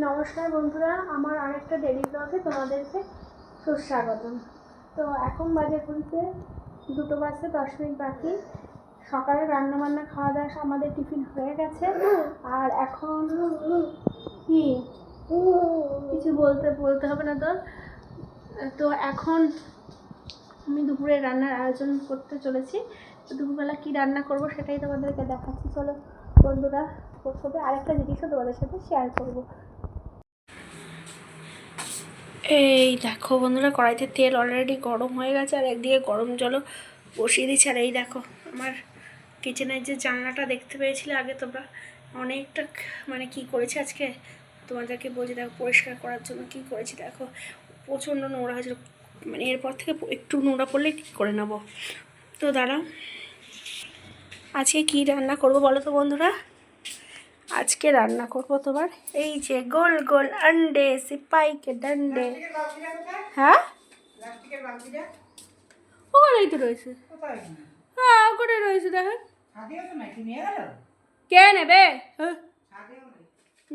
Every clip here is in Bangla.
নমস্কার বন্ধুরা, আমার আরেকটা ডেলি ব্লগে তোমাদেরকে সুস্বাগতম। তো এখন বাজে ঘুরতে 2টো বাজতে 10 মিনিট বাকি। সকালে রান্নাবান্না খাওয়া দাওয়া আমাদের টিফিন হয়ে গেছে। আর এখন কি কিছু বলতে হবে না তোর। তো এখন আমি দুপুরে রান্নার আয়োজন করতে চলেছি। তো দুপুরবেলা কী রান্না করব সেটাই তোমাদেরকে দেখাচ্ছি। চলো বন্ধুরা, প্রথমে আরেকটা জিনিসও তোমাদের সাথে শেয়ার করব। এই দেখো বন্ধুরা, কড়াইতে তেল অলরেডি গরম হয়ে গেছে আর একদিকে গরম জলও বসিয়ে দিচ্ছি। আর এই দেখো আমার কিচেনের যে জানলাটা দেখতে পেয়েছিলে আগে তোমরা, অনেকটা মানে কি করেছি আজকে তোমাদেরকে বলছি। দেখো পরিষ্কার করার জন্য কি করেছি, দেখো প্রচণ্ড নোংরা হয়েছিল। মানে এরপর থেকে একটু নোংরা পড়লে কী করে নেবো। তো দাঁড়াও, আজকে কি রান্না করব বলো তো বন্ধুরা। আজকে রান্না করব তোমার এই যে গোল গোল अंडे सिपाही के डंडे। হ্যাঁ ওখানেই তো রয়েছে। হ্যাঁ ওখানে রয়েছে, দেখেন। কে নেবে?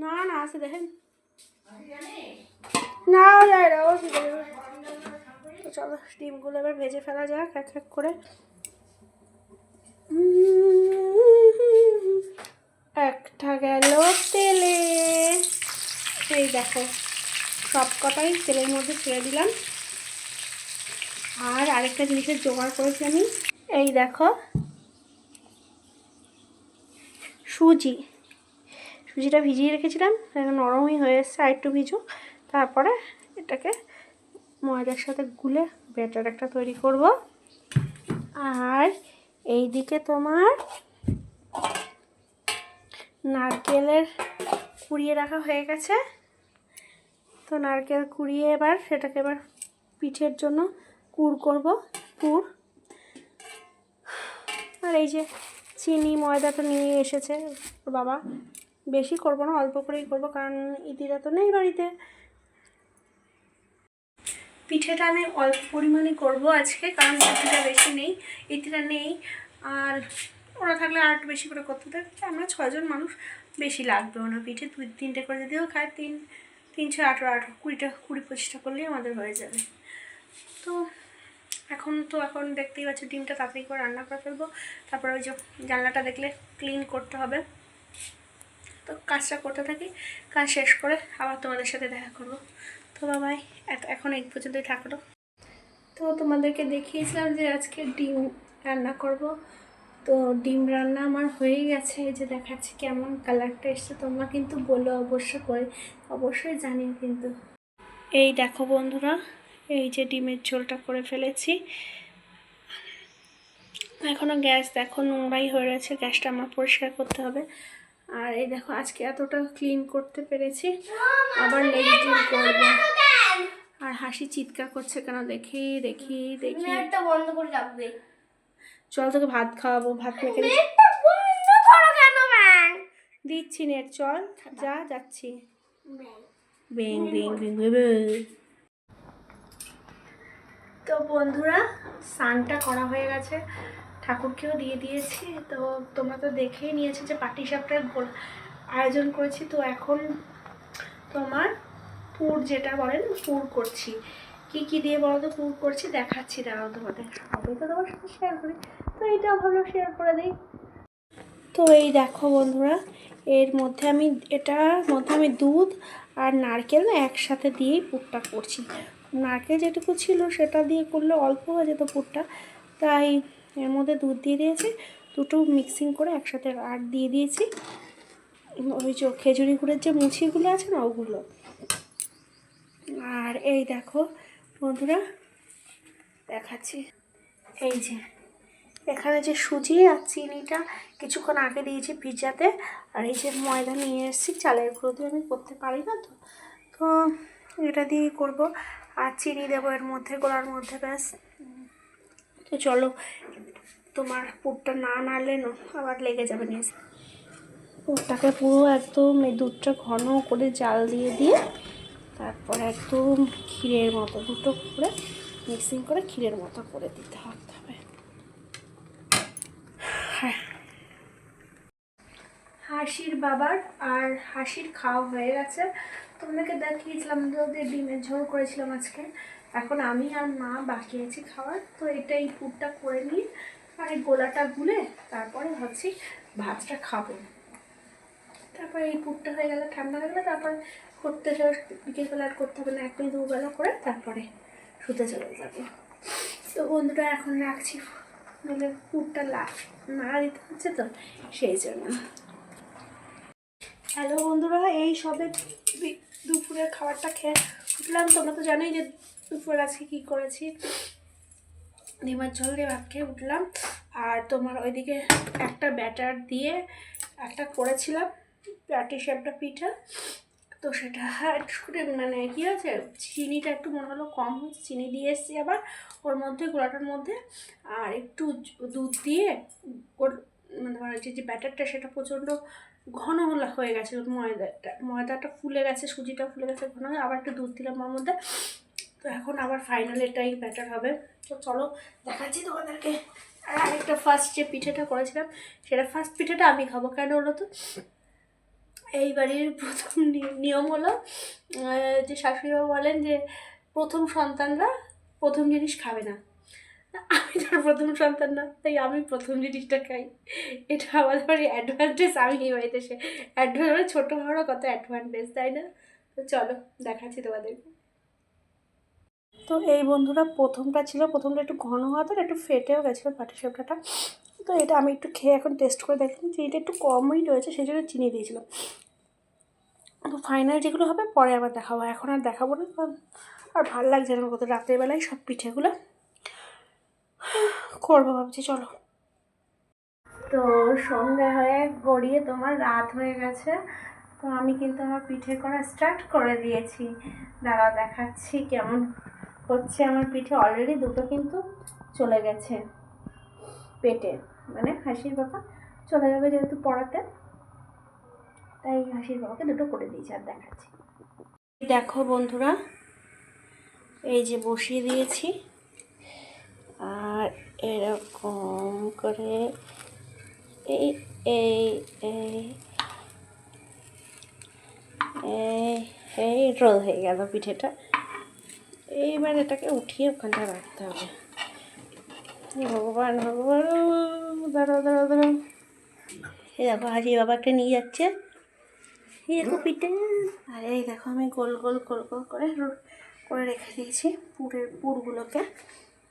না না আছে, দেখেন। না যায় না, ও চলো ডিমগুলো এবার ভেজে ফেলা যাক এক এক করে। একটা গেল তেলে, এই দেখো সব কটাই তেলের মধ্যে ছেড়ে দিলাম। আর আরেকটা জিনিসের জোগাড় করেছি আমি, এই দেখো সুজিটা ভিজিয়ে রেখেছিলাম, নরমই হয়ে এসছে। আর একটু ভিজুক, তারপরে এটাকে ময়দার সাথে গুলে ব্যাটার একটা তৈরি করব। আর এই দিকে তোমার নারকেলের কুড়িয়ে রাখা হয়ে গেছে। তো নারকেল কুড়িয়ে এবার সেটাকে এবার পিঠের জন্য কুড় করব, কুড়। আর এই যে চিনি ময়দাটা নিয়ে এসেছে বাবা, বেশি করব না, অল্প করেই করব, কারণ ইতিরা তো নেই বাড়িতে। পিঠেটা আমি অল্প পরিমাণে করব আজকে, কারণ ইতিরা বেশি নেই, ইতিরা নেই। আর ওরা থাকলে আর একটু বেশি করে করতে থাকে। আমরা 6 জন মানুষ, বেশি লাগবেও না পিঠে। 2-3টে করে যদিও খায়, 3 6 18 20-25টা করলেই আমাদের হয়ে যাবে। তো এখন দেখতেই পাচ্ছ ডিমটা তাড়াতাড়ি করে রান্না করে ফেলবো। তারপরে ওই যে জানলাটা দেখলে ক্লিন করতে হবে। তো কাজটা করতে থাকি, কাজ শেষ করে আবার তোমাদের সাথে দেখা করব। তো বাবাই, এখন এই পর্যন্তই থাকলো। তো তোমাদেরকে দেখিয়েছিলাম যে আজকে ডিম রান্না করব। তো ডিম রান্না আমার হয়ে গেছে, এই যে দেখাচ্ছি কেমন কালারটা এসছে। তোমরা কিন্তু বলো অবশ্যই জানিও কিন্তু। এই দেখো বন্ধুরা, এই যে ডিমের ঝোলটা করে ফেলেছি। এখনও গ্যাস দেখো নোংরাই হয়ে রয়েছে, গ্যাসটা আমার পরিষ্কার করতে হবে। আর এই দেখো আজকে এতটা ক্লিন করতে পেরেছি, আবার নেক্সট দিন করবো। আর হাসি চিৎকার করছে কেন, দেখি বন্ধ করে রাখবে। চল তোকে ভাত খাওয়াবো, ভাত মেখে দিচ্ছি নেট, চল যাচ্ছি। তো বন্ধুরা, স্নানটা করা হয়ে গেছে, ঠাকুরকেও দিয়ে দিয়েছি। তো তোমরা তো দেখেই নিয়েছো যে পাটিসাপটার আয়োজন করেছি। তো এখন তোমার পুর যেটা বলেন, পুর করছি। কি দিয়ে বলো তো পুর করছি, দেখাচ্ছি, দাঁড়াও তোমাদের। সবই তো তোমার সাথে শেয়ার করি, তো এইটাও ভালো শেয়ার করে দিই। তো এই দেখো বন্ধুরা, এটার মধ্যে আমি দুধ আর নারকেল একসাথে দিয়েই পুরটা করছি। নারকেল যেটুকু ছিল সেটা দিয়ে করলে অল্প হয়ে যেত পুরটা, তাই এর মধ্যে দুধ দিয়ে দিয়েছি, দুটো মিক্সিং করে একসাথে আর দিয়ে দিয়েছি ওই যে খেজুরি গুড়ের যে মুছিগুলো আছে না, ওগুলো। আর এই দেখো বন্ধুরা, দেখাচ্ছি, এই যে এখানে যে সুজি আর চিনিটা কিছুক্ষণ আগে দিয়েছি ভিজাতে। আর এই যে ময়দা নিয়ে এসেছি, চালের গুঁড়ো দিয়ে আমি করতে পারি না, তো এটা দিয়েই করবো। আর চিনি দেবো এর মধ্যে, গোড়ার মধ্যে, ব্যাস। তো চলো, তোমার পুরটা না নাড়লে আবার লেগে যাবে নিয়ে। পুরটাকে পুরো একদম এই দুধটা ঘন করে জাল দিয়ে তারপরে একদম ক্ষীরের মতো দুটো করে মিক্সিং করে ক্ষীরের মতো করে দিতে হবে। হ্যাঁ হাসির বাবার আর হাসির খাওয়া হয়ে গেছে। তোমাদেরকে দেখিয়েছিলাম যে ডিমের ঝোল করেছিলাম আজকে। এখন আমি আর মা বাকি আছি খাওয়ার। তো এটা এই পুরটা করে নিয়ে আর এই গোলাটা গুলে তারপরে ভাবছি ভাতটা খাবো। তারপরে এই পুরটা হয়ে গেলে ঠান্ডা হয়ে গেলে তারপরে করতে বিকেলবেলা আর করতে হবে না, এক মিনিট দুবেলা করে তারপরে শুতে চলে যাবে। তো বন্ধুরা এখন রাখছি, নাহলে পুরটা নাড়া দিতে হচ্ছে তো সেই জন্য। হ্যালো বন্ধুরা, এই সবে দুপুরের খাবারটা খেয়ে উঠলাম। তোমরা তো জানোই যে দুপুরে আজকে কী করেছি, ডিমের ঝোল দিয়ে ভাত খেয়ে উঠলাম। আর তোমার ওইদিকে একটা ব্যাটার দিয়ে একটা করেছিলাম প্যাটি শেপটা পিঠা। তো সেটা মানে কী হয়েছে, চিনিটা একটু মনে হলো কম হচ্ছে, চিনি দিয়ে এসেছি আবার ওর মধ্যে, গোলাটার মধ্যে। আর একটু দুধ দিয়ে ওর মানে তোমার যে ব্যাটারটা সেটা প্রচণ্ড ঘন হয়ে গেছে, ময়দাটা ফুলে গেছে, সুজিটা ফুলে গেছে ঘন হয়ে। আবার একটু দুধ দিলাম ওর মধ্যে। তো এখন আবার ফাইনাল এটাই ব্যাটার হবে। তো চলো দেখাচ্ছি তোমাদেরকে। আর আরেকটা ফার্স্ট যে পিঠেটা করেছিলাম, সেটা ফার্স্ট পিঠেটা আমি খাবো। কেন হলো তো, এই বাড়ির প্রথম নিয়ম হলো যে শাশুড়িমা বলেন যে প্রথম সন্তানরা প্রথম জিনিস খাবে না। আমি তার প্রথম সন্তান না, তাই আমি প্রথম জিনিসটা খাই। এটা আমাদের বাড়ি অ্যাডভান্টেজ। আমি এই বাড়িতে সে অ্যাডভান্টেজ, ছোটো বড়ো কত অ্যাডভান্টেজ, তাই না? তো চলো দেখাচ্ছি তোমাদেরকে। তো এই বন্ধুরা প্রথমটা একটু ঘন হওয়া, তো একটু ফেটেও গেছিলো পাটিসাপটাটা। তো এটা আমি একটু খেয়ে এখন টেস্ট করে দেখলাম চিনিটা একটু কমই রয়েছে, সেই জন্য চিনি দিয়েছিলাম। তো ফাইনাল যেগুলো হবে পরে আবার দেখাবো, এখন আর দেখাবো না, কারণ আর ভালো লাগছে না কত রাতের বেলায় সব পিঠেগুলো করবো ভাবছি। চলো। তো সন্ধ্যা হয়ে গড়িয়ে তোমার রাত হয়ে গেছে। তো আমি কিন্তু আমার পিঠে করা স্টার্ট করে দিয়েছি। দাঁড়া দেখাচ্ছি কেমন হচ্ছে আমার পিঠে। অলরেডি দুটো কিন্তু চলে গেছে পেটে, মানে হাসির বাবা চলে যাবে যেহেতু পড়াতে, তাই হাসির বাবাকে দুটো করে দিয়েছি। আর দেখাচ্ছি, দেখো বন্ধুরা, এই যে বসিয়ে দিয়েছি। আর এরকম করে এই এই এই এই রোল হয়ে গেল পিঠেটা। এইবার এটাকে উঠিয়ে ওখানটা রাখতে হবে। ভগবান ভগবান, দাঁড়াও দাঁড়াও দাঁড়াও। এই দেখো হাজি বাবাকে নিয়ে যাচ্ছে, এই দেখো পিঠে। আর এই দেখো আমি গোল গোল গোল গোল করে রেখে দিয়েছি পুরগুলোকে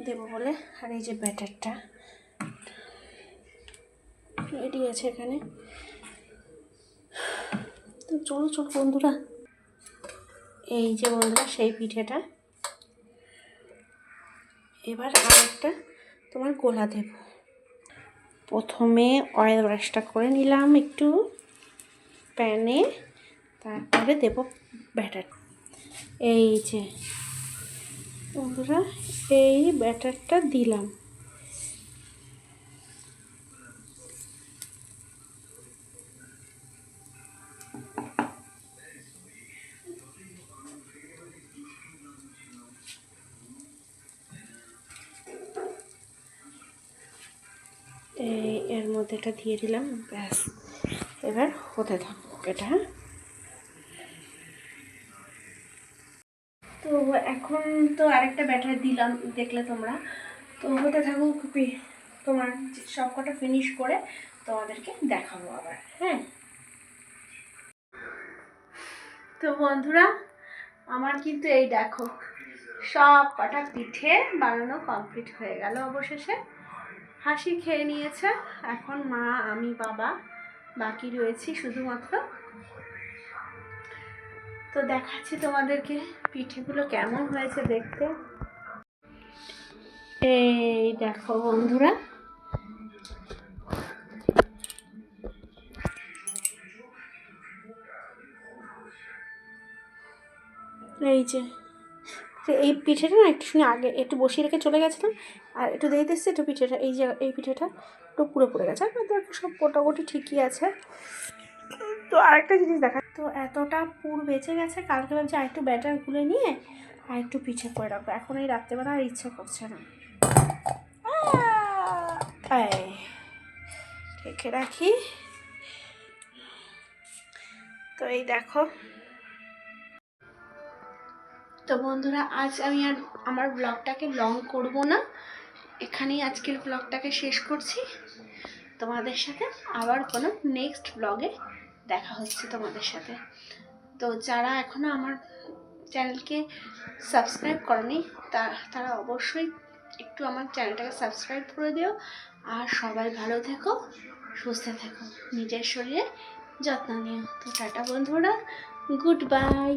দেবো বলে। আর এই যে ব্যাটারটা রেডি আছে এখানে। তো চলো চলো বন্ধুরা, এই যে বন্ধুরা সেই পিঠেটা। এবার আরেকটা তোমার গোলা দেব। প্রথমে অয়েল ব্রাশটা করে নিলাম একটু প্যানে, তারপরে দেব ব্যাটার। এই যে বন্ধুরা এই ব্যাটারটা দিলাম। এর মধ্যে এটা দিয়ে দিলাম, ব্যাস। এবার হতে থাকুক এটা। তো এখন তো আরেকটা ব্যাটার দিলাম, দেখলে তোমরা। তো হতে থাকুক, তোমার সব কটা ফিনিশ করে তোমাদেরকে দেখাবো আবার। হ্যাঁ, তো বন্ধুরা আমার কিন্তু এই দেখো সব কটা পিঠে বানানো কমপ্লিট হয়ে গেল অবশেষে। হাসি খেয়ে নিয়েছে, এখন মা আমি বাবা বাকি রয়েছি শুধুমাত্র। তো দেখাচ্ছি তোমাদেরকে পিঠেগুলো কেমন হয়েছে দেখতে। এই দেখো বন্ধুরা, এই যে এই পিঠেটা না একটু শুনে আগে একটু বসিয়ে রেখে চলে গেছিলাম, আর একটু দেখতে এসেছি একটু পিঠেটা, এই যে এই পিঠেটা একটু পুরো পড়ে গেছে। আর সব মোটামুটি ঠিকই আছে। তো আরেকটা জিনিস দেখা, তো এতটা পুর বেঁচে গেছে, কালকে ভাবছি আর একটু ব্যাটার গুলে নিয়ে আর একটু পিঠে করে রাখবো। এখন এই রাত্রেবেলা আর ইচ্ছে করছে না। রেখে রাখি। তো এই দেখো। তো বন্ধুরা, আজ আমি আর আমার ব্লগটাকে লং করব না, এখানেই আজকের ব্লগটাকে শেষ করছি। তোমাদের সাথে আবার কোনো নেক্সট ব্লগে দেখা হচ্ছে তোমাদের সাথে। তো যারা এখনও আমার চ্যানেলকে সাবস্ক্রাইব করনি তারা অবশ্যই একটু আমার চ্যানেলটাকে সাবস্ক্রাইব করে দিও। আর সবাই ভালো থেকো, সুস্থ থেকো, নিজের শরীরে যত্ন নিও। তো টাটা বন্ধুরা, গুড বাই।